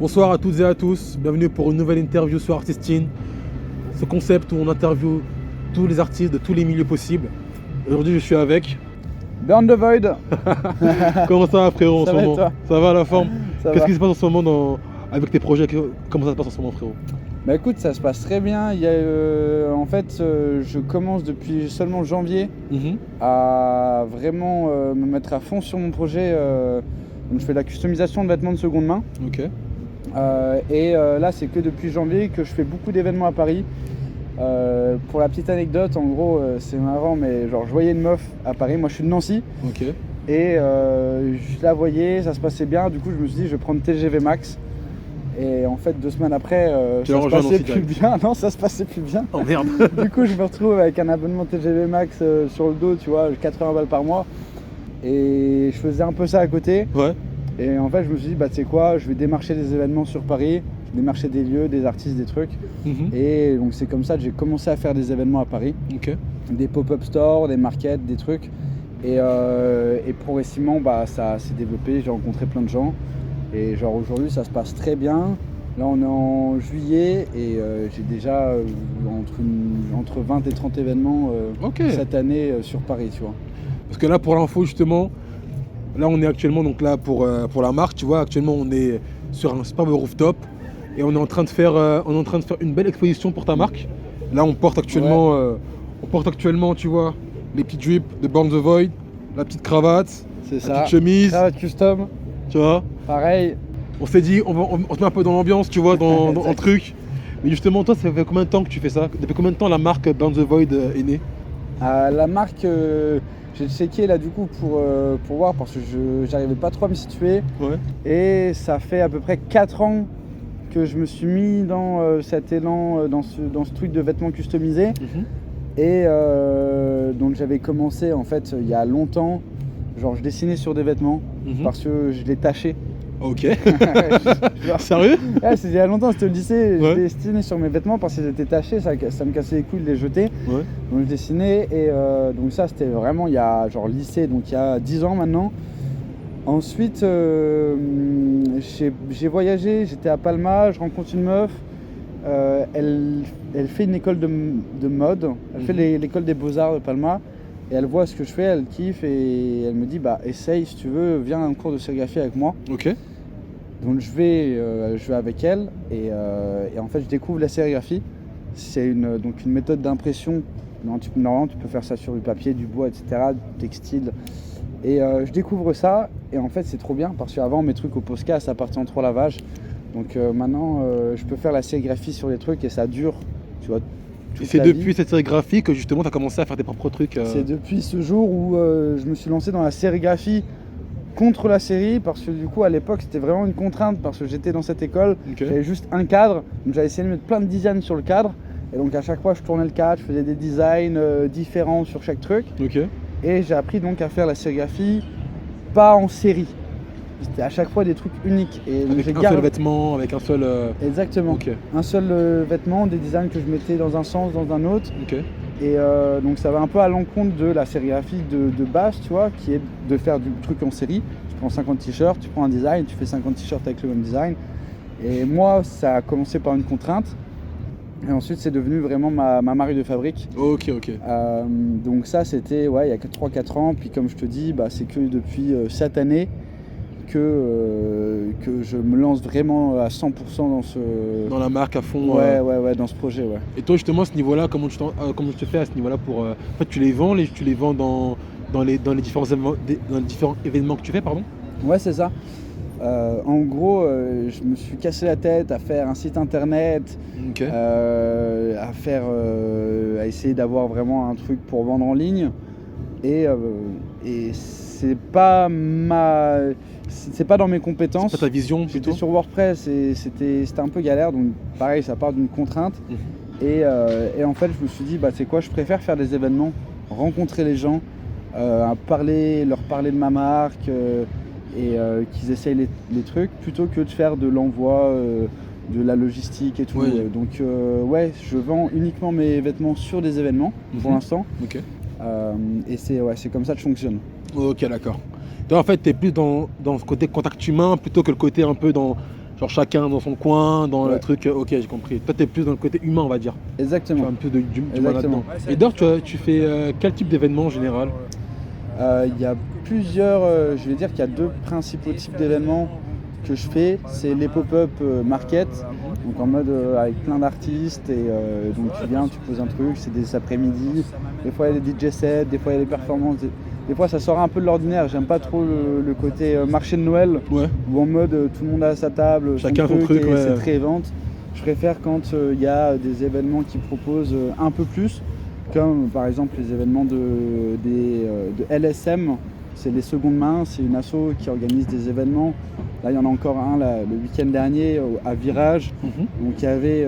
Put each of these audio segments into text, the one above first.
Bonsoir à toutes et à tous, bienvenue pour une nouvelle interview sur Artistine. Ce concept où on interviewe tous les artistes de tous les milieux possibles. Aujourd'hui je suis avec... Burn the Void. Comment ça va frérot en Ça ce va et moment? toi? Ça va à la forme? Ça Qu'est-ce va. qui se passe en ce moment avec tes projets? Comment ça se passe en ce moment frérot? Bah écoute, ça se passe très bien. Il y a, je commence depuis seulement janvier à vraiment me mettre à fond sur mon projet. Donc je fais de la customisation de vêtements de seconde main. Ok. Là, c'est que depuis janvier que je fais beaucoup d'événements à Paris. Pour la petite anecdote, en gros, c'est marrant, mais genre je voyais une meuf à Paris. Moi, je suis de Nancy. Ok. Et je la voyais, ça se passait bien. Du coup, je me suis dit, je vais prendre TGV Max. Et en fait, 2 semaines après, ça se passait plus bien. Non, ça se passait plus bien. Oh merde. Du coup, je me retrouve avec un abonnement TGV Max sur le dos, tu vois, 80 balles par mois. Et je faisais un peu ça à côté. Ouais. Et en fait, je me suis dit, bah tu sais quoi, je vais démarcher des événements sur Paris, je vais démarcher des lieux, des artistes, des trucs. Et donc c'est comme ça que j'ai commencé à faire des événements à Paris. Ok. Des pop-up stores, des markets, des trucs. Et progressivement, bah, ça s'est développé, j'ai rencontré plein de gens. Et genre aujourd'hui, ça se passe très bien. Là, on est en juillet et j'ai déjà entre 20 et 30 événements cette année sur Paris, tu vois. Parce que là, pour l'info, justement, là, on est actuellement donc là pour la marque, tu vois. Actuellement, on est sur un superbe rooftop et on est en train de faire une belle exposition pour ta marque. Là, on porte actuellement, tu vois, les petits drips de Burn the Void, la petite cravate, C'est la ça. petite chemise, Cravate custom, tu vois. pareil. On s'est dit, on se met un peu dans l'ambiance, tu vois, dans le truc. Mais justement, toi, ça fait combien de temps que tu fais ça? Depuis combien de temps la marque Burn the Void est née? La marque, j'ai checké là du coup pour voir parce que j'arrivais pas trop à me situer. Ouais. Et ça fait à peu près 4 ans que je me suis mis dans cet élan, dans ce truc de vêtements customisés. Et donc j'avais commencé en fait il y a longtemps, genre je dessinais sur des vêtements parce que je les tachais. Ok. Genre, Sérieux? ouais, c'était il y a longtemps, c'était au lycée, Ouais. je dessinais sur mes vêtements parce qu'ils étaient tachés, ça me cassait les couilles de les jeter. Ouais. Donc je dessinais et donc ça c'était vraiment il y a genre lycée, donc il y a 10 ans maintenant. Ensuite j'ai voyagé, j'étais à Palma, je rencontre une meuf, elle fait une école de mode, elle fait l'école des beaux-arts de Palma et elle voit ce que je fais, elle kiffe et elle me dit bah essaye si tu veux, viens à un cours de sérigraphie avec moi. Ok. Donc je vais avec elle et en fait je découvre la sérigraphie. C'est une méthode d'impression. Normalement tu peux faire ça sur du papier, du bois, etc., du textile. Et je découvre ça et en fait c'est trop bien parce qu'avant mes trucs au Posca ça partait en 3 lavages. Donc maintenant je peux faire la sérigraphie sur les trucs et ça dure, tu vois. Et c'est depuis cette sérigraphie que justement tu as commencé à faire tes propres trucs. C'est depuis ce jour où je me suis lancé dans la sérigraphie contre la série parce que du coup à l'époque c'était vraiment une contrainte parce que j'étais dans cette école, j'avais juste un cadre, donc j'avais essayé de mettre plein de designs sur le cadre et donc à chaque fois je tournais le cadre, je faisais des designs différents sur chaque truc et j'ai appris donc à faire la sérigraphie pas en série, c'était à chaque fois des trucs uniques et donc avec un seul vêtement, avec un seul... Exactement, un seul vêtement, des designs que je mettais dans un sens, dans un autre. Et donc ça va un peu à l'encontre de la sérigraphie de base, tu vois, qui est de faire du truc en série. Tu prends 50 t-shirts, tu prends un design, tu fais 50 t-shirts avec le même design. Et moi, ça a commencé par une contrainte. Et ensuite, c'est devenu vraiment ma marque de fabrique. Donc ça, c'était il y a 3-4 ans. Puis comme je te dis, bah, c'est que depuis cette année que je me lance vraiment à 100% dans la marque à fond. Ouais, dans ce projet, ouais. Et toi justement à ce niveau-là, comment tu te fais à ce niveau-là pour... En fait tu les vends dans les différents événements que tu fais, pardon? Ouais, c'est ça. En gros, je me suis cassé la tête à faire un site internet, à essayer d'avoir vraiment un truc pour vendre en ligne. Et c'est pas dans mes compétences. C'est pas ta vision plutôt? J'étais sur WordPress et c'était un peu galère, donc pareil, ça part d'une contrainte. Et en fait, je me suis dit, bah, tu sais quoi, je préfère faire des événements, rencontrer les gens, leur parler de ma marque et qu'ils essayent les trucs, plutôt que de faire de l'envoi, de la logistique et tout. Donc je vends uniquement mes vêtements sur des événements pour l'instant. Et c'est comme ça que je fonctionne. Ok, d'accord. Toi, en fait, tu es plus dans ce côté contact humain plutôt que le côté un peu dans Genre chacun dans son coin, dans Ouais. le truc, ok, j'ai compris. Toi, t'es plus dans le côté humain, on va dire. Tu Exactement. as un peu du mal Exactement. là-dedans. Et d'ailleurs, tu fais quel type d'événement en général? Il y a plusieurs, je vais dire qu'il y a deux principaux types d'événements que je fais. C'est les pop-up market, donc en mode avec plein d'artistes et donc tu viens, tu poses un truc, c'est des après-midi. Des fois il y a des DJ sets, des fois il y a des performances. Des fois ça sort un peu de l'ordinaire. J'aime pas trop le côté marché de Noël Ouais. où en mode tout le monde a sa table, Chacun son truc, et ouais. c'est très vente. Je préfère quand il y a des événements qui proposent un peu plus, comme par exemple les événements de LSM, c'est les secondes mains, c'est une asso qui organise des événements. Là il y en a encore un là, le week-end dernier à Virage, donc il y avait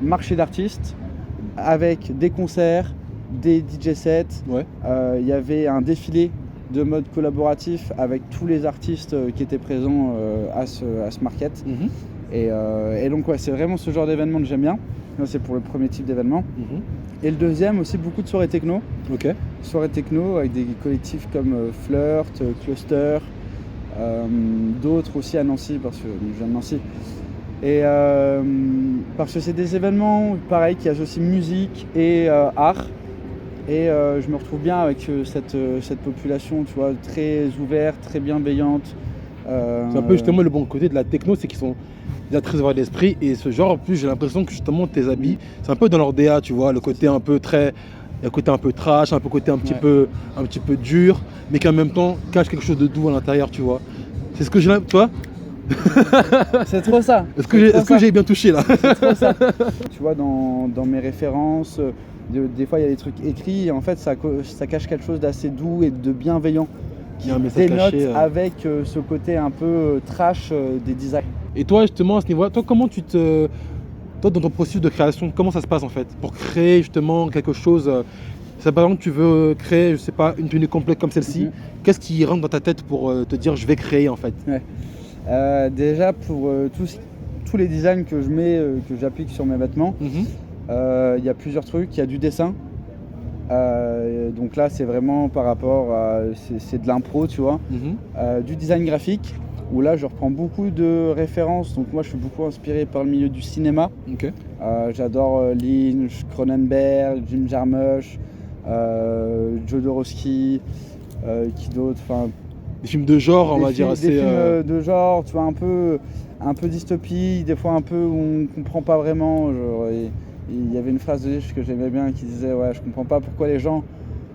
marché d'artistes avec des concerts, des DJ sets, Ouais. il y avait un défilé de mode collaboratif avec tous les artistes qui étaient présents à ce market. Et donc ouais, c'est vraiment ce genre d'événement que j'aime bien. Là, c'est pour le premier type d'événement. Et le deuxième aussi, beaucoup de soirées techno. Ok. Soirées techno avec des collectifs comme Flirt, Cluster, d'autres aussi à Nancy, parce que je viens de Nancy. Et parce que c'est des événements pareil qui associent musique et art. Et je me retrouve bien avec cette population, tu vois, très ouverte, très bienveillante. C'est un peu justement le bon côté de la techno, c'est qu'ils sont déjà très ouverts d'esprit. Et ce genre, en plus, j'ai l'impression que justement tes habits, c'est un peu dans leur DA, tu vois, le côté un peu très. Le côté un peu trash, un peu côté un petit peu dur, mais qui en même temps cache quelque chose de doux à l'intérieur, tu vois. C'est ce que j'ai l'impression, tu vois. C'est trop ça. Est-ce que j'ai bien touché là? C'est trop ça. Tu vois, dans mes références, des fois il y a des trucs écrits et en fait ça cache quelque chose d'assez doux et de bienveillant qui Il y a un message dénote caché, avec ce côté un peu trash des designs. Et toi, justement, à ce niveau-là, toi, comment toi, dans ton processus de création, comment ça se passe en fait? Pour créer justement quelque chose, si par exemple tu veux créer, je sais pas, une tenue complète comme celle-ci, qu'est-ce qui rentre dans ta tête pour te dire je vais créer en fait? Déjà pour tous les designs que je mets, que j'applique sur mes vêtements, il y a plusieurs trucs. Il y a du dessin. Donc là c'est vraiment par rapport à c'est de l'impro, tu vois. Du design graphique où là je reprends beaucoup de références. Donc moi je suis beaucoup inspiré par le milieu du cinéma. J'adore Lynch, Cronenberg, Jim Jarmusch, Jodorowsky, qui d'autre, enfin des films de genre, on va dire assez. Des films de genre, tu vois, un peu dystopique, des fois un peu où on comprend pas vraiment. Genre, il y avait une phrase de Lynch que j'aimais bien qui disait ouais, je comprends pas pourquoi les gens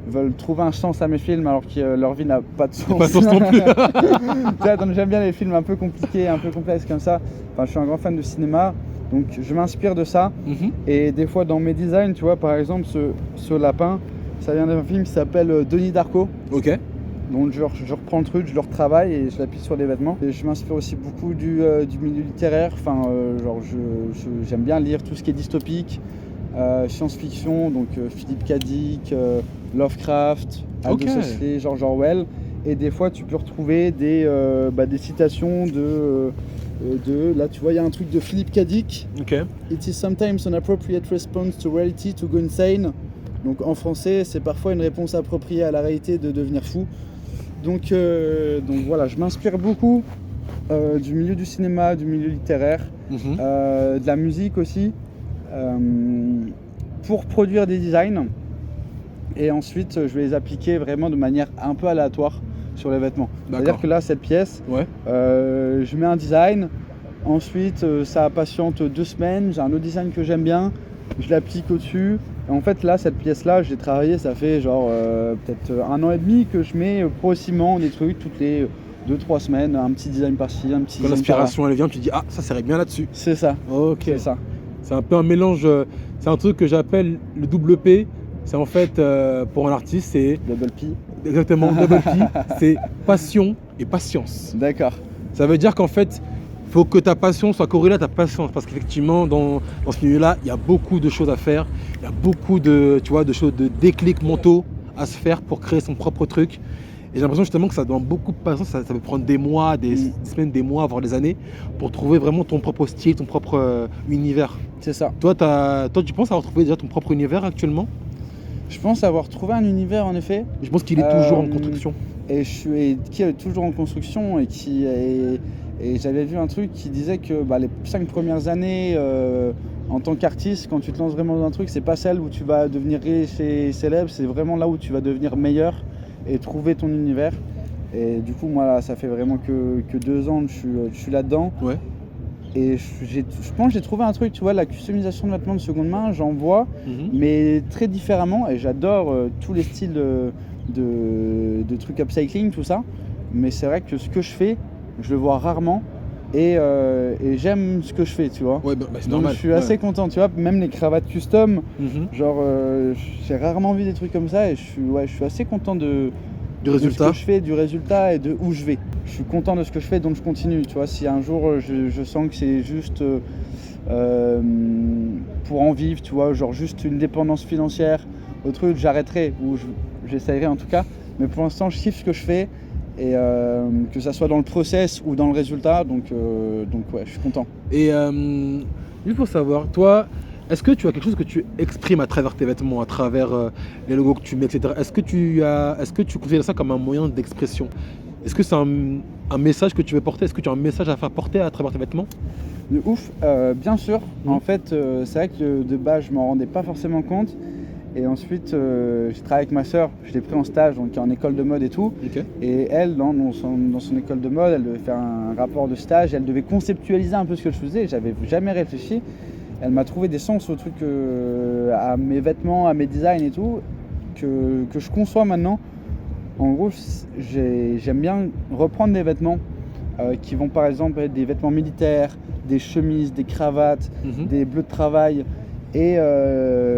veulent trouver un sens à mes films alors que leur vie n'a pas de sens. Pas de sens non plus. Donc j'aime bien les films un peu compliqués, un peu complexes comme ça. Enfin, je suis un grand fan de cinéma, donc je m'inspire de ça. Et des fois dans mes designs, tu vois, par exemple ce lapin, ça vient d'un film qui s'appelle Denis Darko. Ok. Donc je reprends le truc, je le retravaille et je l'appuie sur les vêtements. Et je m'inspire aussi beaucoup du milieu littéraire. Enfin, genre j'aime bien lire tout ce qui est dystopique, science-fiction, donc Philippe K. Dick, Lovecraft, Aldous Huxley, George Orwell. Et des fois tu peux retrouver des citations de là tu vois il y a un truc de Philippe K. Dick. It is sometimes an appropriate response to reality to go insane. Donc en français c'est parfois une réponse appropriée à la réalité de devenir fou. Donc voilà, je m'inspire beaucoup du milieu du cinéma, du milieu littéraire, de la musique aussi, pour produire des designs. Et ensuite, je vais les appliquer vraiment de manière un peu aléatoire sur les vêtements. C'est-à-dire que là, cette pièce, je mets un design, ensuite ça patiente 2 semaines, j'ai un autre design que j'aime bien, je l'applique au-dessus. Et en fait là, cette pièce-là, j'ai travaillé, ça fait genre peut-être 1 an et demi que je mets progressivement des trucs toutes les 2-3 semaines, un petit design par-ci, un petit design par-là. Quand l'inspiration elle vient, tu dis ah ça serait bien là-dessus. C'est ça. Ok. C'est ça. C'est un peu un mélange, c'est un truc que j'appelle le double P. C'est en fait pour un artiste, c'est Double P. Exactement, double P. C'est passion et patience. D'accord. Ça veut dire qu'en fait, il faut que ta passion soit corrélée à ta patience, parce qu'effectivement, dans ce milieu-là, il y a beaucoup de choses à faire, il y a beaucoup de choses, de déclics mentaux à se faire pour créer son propre truc. Et j'ai l'impression justement que ça demande beaucoup de patience, ça peut prendre des mois, des semaines, des mois, voire des années, pour trouver vraiment ton propre style, ton propre univers. C'est ça. Toi, tu penses avoir trouvé déjà ton propre univers actuellement? Je pense avoir trouvé un univers en effet. Je pense qu'il est toujours en construction. Et qui est toujours en construction et Et j'avais vu un truc qui disait que les 5 premières années en tant qu'artiste, quand tu te lances vraiment dans un truc, c'est pas celle où tu vas devenir riche et célèbre, c'est vraiment là où tu vas devenir meilleur et trouver ton univers. Et du coup, moi, là, ça fait vraiment que 2 ans que je suis là-dedans. Ouais. Et je pense que j'ai trouvé un truc, tu vois, la customisation de vêtements de seconde main, j'en vois, mais très différemment. Et j'adore tous les styles de trucs upcycling, tout ça. Mais c'est vrai que ce que je fais, je le vois rarement. Et j'aime ce que je fais, tu vois. Ouais, c'est donc normal. Je suis assez content, tu vois. Même les cravates custom, genre, j'ai rarement vu des trucs comme ça. Et je suis assez content du résultat. De ce que je fais, du résultat et de où je vais. Je suis content de ce que je fais, donc je continue. Tu vois, si un jour je sens que c'est juste pour en vivre, tu vois, genre juste une dépendance financière au truc, j'arrêterai ou j'essayerai en tout cas. Mais pour l'instant, je kiffe ce que je fais et que ça soit dans le process ou dans le résultat. Donc ouais, je suis content. Et juste pour savoir, toi, est-ce que tu as quelque chose que tu exprimes à travers tes vêtements, à travers les logos que tu mets, etc. Est-ce que tu considères ça comme un moyen d'expression? Est-ce que c'est un message que tu veux porter? Est-ce que tu as un message à faire porter à travers tes vêtements? De ouf, bien sûr. En fait, c'est vrai que de base, je m'en rendais pas forcément compte. Et ensuite, j'ai travaillé avec ma sœur, je l'ai pris en stage, donc en école de mode et tout. Okay. Et elle, dans son école de mode, elle devait faire un rapport de stage, elle devait conceptualiser un peu ce que je faisais. J'avais jamais réfléchi. Elle m'a trouvé des sens au truc, à mes vêtements, à mes designs et tout, que je conçois maintenant. En gros, j'aime bien reprendre des vêtements qui vont par exemple être des vêtements militaires, des chemises, des cravates, des bleus de travail. Et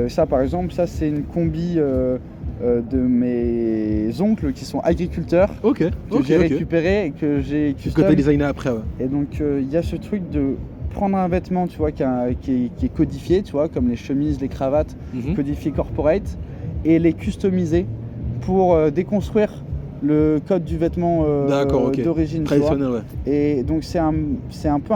ça par exemple, ça c'est une combi de mes oncles qui sont agriculteurs, que j'ai récupéré et que j'ai custom. Que tu as designé après, ouais. Et donc il y a ce truc de prendre un vêtement, tu vois, qui est codifié, tu vois, comme les chemises, les cravates, codifiées corporate, et les customiser pour déconstruire le code du vêtement d'origine traditionnel, ouais. Et donc c'est un peu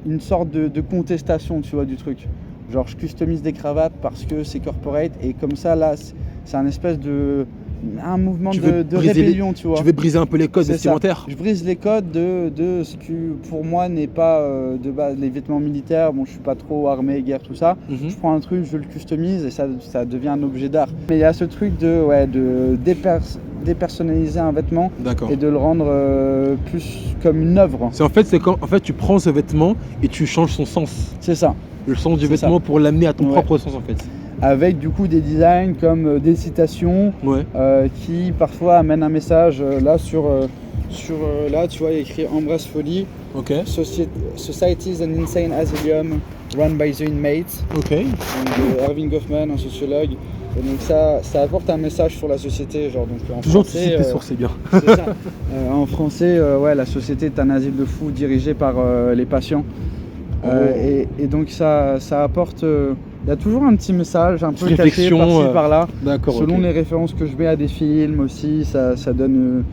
une sorte de contestation, tu vois, du truc. Genre je customise des cravates parce que c'est corporate et comme ça là c'est un mouvement de rébellion, tu vois. Tu veux briser un peu les codes vestimentaires. Je brise les codes de ce qui pour moi n'est pas de base les vêtements militaires. Bon, je suis pas trop armé, guerre, tout ça. Je prends un truc, je le customise et ça devient un objet d'art. Mais il y a ce truc de dépersonnaliser un vêtement et de le rendre plus comme une œuvre. C'est quand en fait tu prends ce vêtement et tu changes son sens. C'est ça. Le sens du vêtement pour l'amener à ton propre sens en fait. Avec du coup des designs comme des citations qui parfois amènent un message. Là là tu vois il y a écrit Embrace Folie. Society is an insane asylum run by the inmates. Irving Goffman, un sociologue. Et donc ça apporte un message sur la société, genre donc en toujours français. Toujours sources, c'est bien. C'est ça. En français, la société est un asile de fous dirigé par les patients. Et donc ça apporte. Il y a toujours un petit message un peu caché par-ci par-là. Selon les références que je mets à des films aussi, ça donne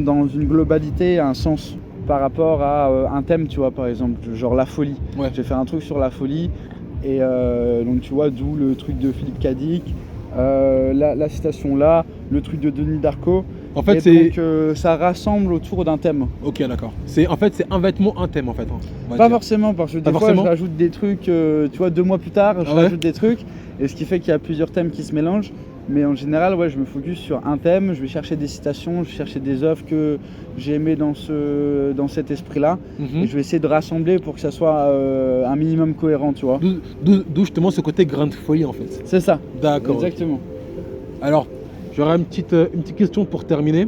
dans une globalité un sens par rapport à un thème, tu vois, par exemple, genre la folie. J'ai fait un truc sur la folie et donc tu vois, d'où le truc de Philippe Cadic, la citation là, le truc de Denis Darko. En fait, donc ça rassemble autour d'un thème. Ok, d'accord. C'est un vêtement, un thème en fait. Pas forcément, parce que des fois je rajoute des trucs, tu vois, 2 mois plus tard, je rajoute des trucs, et ce qui fait qu'il y a plusieurs thèmes qui se mélangent. Mais en général, je me focus sur un thème, je vais chercher des citations, je vais chercher des œuvres que j'ai aimées dans cet esprit-là, et je vais essayer de rassembler pour que ça soit un minimum cohérent, tu vois. D'où justement ce côté grain de folie en fait. C'est ça. D'accord. Exactement. Alors, j'aurais une petite question pour terminer.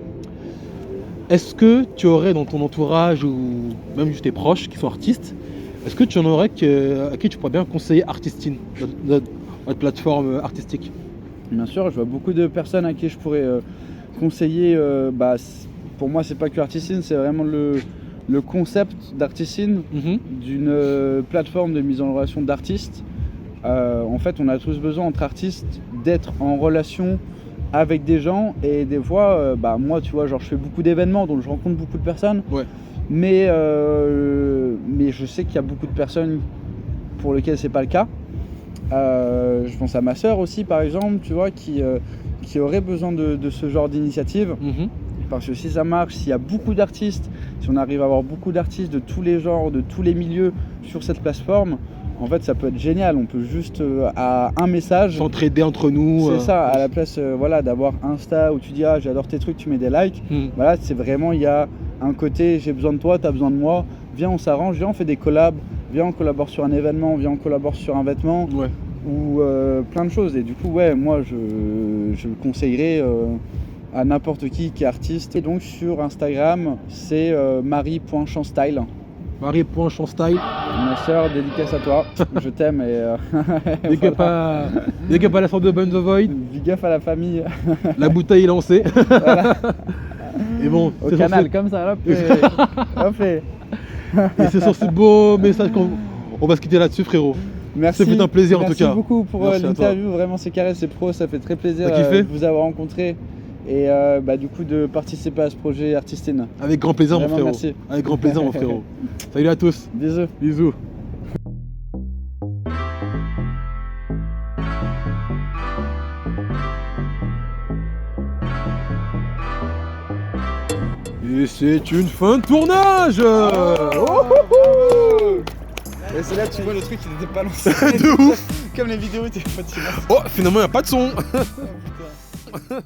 Est-ce que tu aurais dans ton entourage ou même juste tes proches qui sont artistes, est-ce que tu en aurais à qui tu pourrais bien conseiller Artistine, notre plateforme artistique? Bien sûr, je vois beaucoup de personnes à qui je pourrais conseiller. Pour moi, c'est pas que Artistine, c'est vraiment le concept d'Artistine, d'une plateforme de mise en relation d'artistes. En fait, on a tous besoin entre artistes d'être en relation avec des gens et des fois, moi, tu vois, genre je fais beaucoup d'événements, donc je rencontre beaucoup de personnes. Mais je sais qu'il y a beaucoup de personnes pour lesquelles c'est pas le cas. Je pense à ma sœur aussi, par exemple, tu vois, qui aurait besoin de ce genre d'initiative. Parce que si ça marche, s'il y a beaucoup d'artistes, si on arrive à avoir beaucoup d'artistes de tous les genres, de tous les milieux sur cette plateforme, en fait, ça peut être génial. On peut juste, à un message... s'entraider entre nous. C'est ça, à la place voilà, d'avoir Insta où tu dis « Ah, j'adore tes trucs, tu mets des likes ». Voilà, c'est vraiment, il y a un côté « J'ai besoin de toi, t'as besoin de moi, viens, on s'arrange, viens, on fait des collabs, viens, on collabore sur un événement, viens, on collabore sur un vêtement ». Ouais. Ou plein de choses. Et du coup, ouais, moi, je le conseillerais à n'importe qui est artiste. Et donc, sur Instagram, c'est marie.chansstyle. Marie.chansstyle. Ma soeur, dédicace à toi. Je t'aime et... Big up à la sorte de Burn the Void. Big up à la famille. La bouteille est lancée. Voilà. Et bon, au canal, comme ça, hop, hop. Et c'est sur ce beau message qu'on va se quitter là-dessus, frérot. Merci. Ça fait un plaisir en tout cas. Merci beaucoup pour l'interview, vraiment c'est carré, c'est pro, ça fait très plaisir de vous avoir rencontré et du coup de participer à ce projet Artistine. Avec grand plaisir vraiment, mon frérot. Merci. Avec grand plaisir mon frérot. Salut à tous. Bisous. Bisous. Et c'est une fin de tournage. Et c'est là que tu vois le truc qui n'était pas lancé. De ouf. Comme les vidéos, t'es fatigué. Oh, finalement, il n'y a pas de son. Oh, putain.